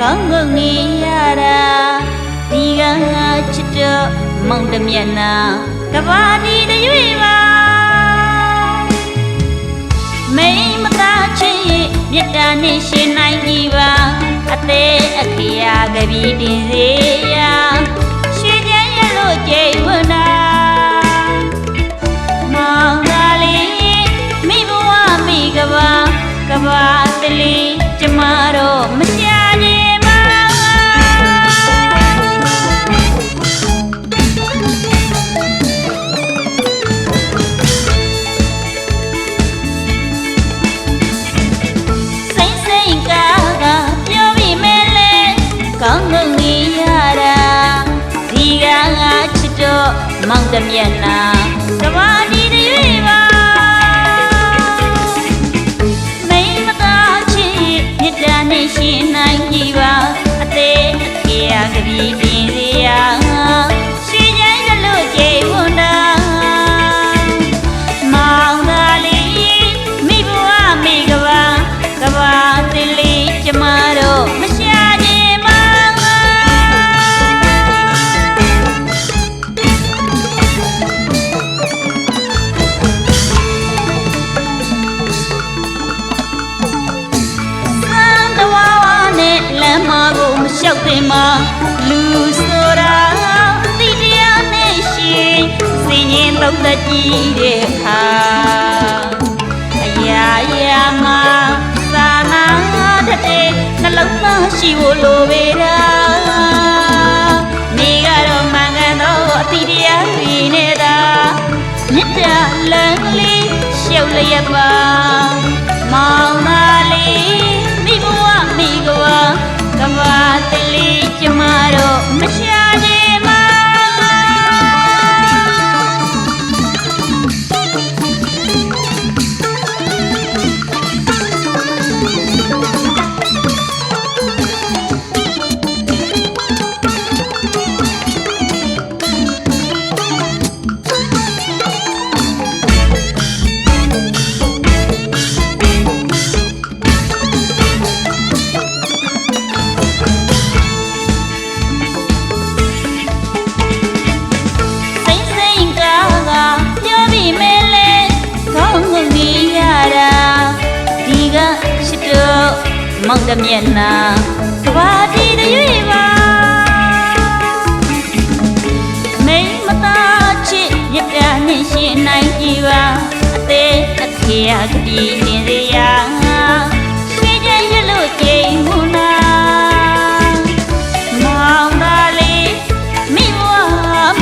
ကောင်းကုန်နေရတာဒီကချစ်တော့မောင်တမျက်နှာကဘာဒီတရွေပါမိမသားချစ်ရဲ့မြတ်တာနဲ့ရှင်နိုင်ကြည်ပါအသေးအခရာကပြီတင်စေရာရွှေချမ်းရလို့ကြိတ်ဝနာမောင်သာလေးမိဘဝမိကဘာတလေးကျမတော့မရှာနေကောင်းကုန်နေရတာဒီကချစ်တော့မောင်တမျက်နှာကဘာဒီတရွေပါမိမသားချစ်မြတ်တာနဲ့ရှင်နိုင်ကြည်ပါအသေးအခရာကပြီတင်စေရာရွှေချမ်းရလို့ကြိတ်ဝန်းတာမောင်သာလေးမိဘဝမိကဘာသလေးကျမတော့မရှာရှောက်တင်မှာလူဆိုတာတိတရားနဲ့ရှင်စင်ရင်သုံးသက်ကြည့်တဲ့အခါအရာရာမှာသာနာတဲ့နှလုံးသားရှိဖို့လိုပေတာမိကတော့မှန်ကန်တော့အတိတရားတွေနဲ့သာမြတ်တာလမ်းလေးရှောက်လျက်ပါမောင်သာလေးမိဘဝမိကဘာတလေးကျမတော့မရှာနေမှာမောင်တမျက်နှာကဘာဒီတရွေပါမိမသားချစ်မြတ်တာနဲ့ရှင်နိုင်ကြည်ပါအသေးအခရာကပြီတင်စေရာရွှေချမ်းရလို့ကြိမ်မှုနာမောင်သာလေးမိဘဝ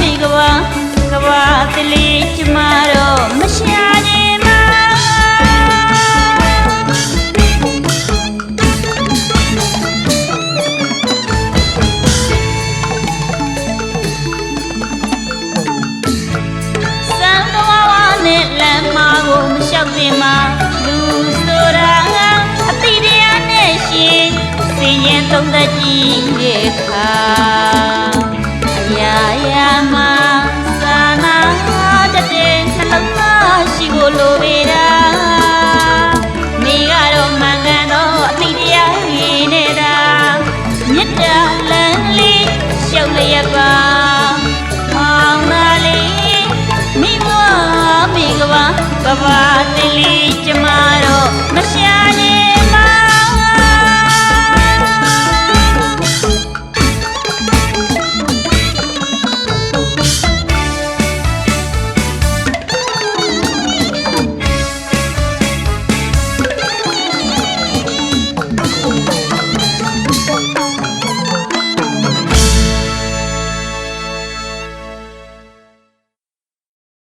မိကဘာတလေးကျမတော့မရှာနေရှောက်တင်မှာလူဆိုတာအတိတရားနဲ့ရှင်စင်ရင်သုံးသက်ကြည့်တဲ့အခါအရာရာမှာသာနာတဲ့နှလုံးသားရှိဖို့လိုပေတာမိကတော့မှန်ကန်တော့အတိတရားကြီးနေတာမြတ်တာလမ်းလေးရှောက်လျက်ပါမောင်သာလေးမိဘမိကဘာတလေးကျမ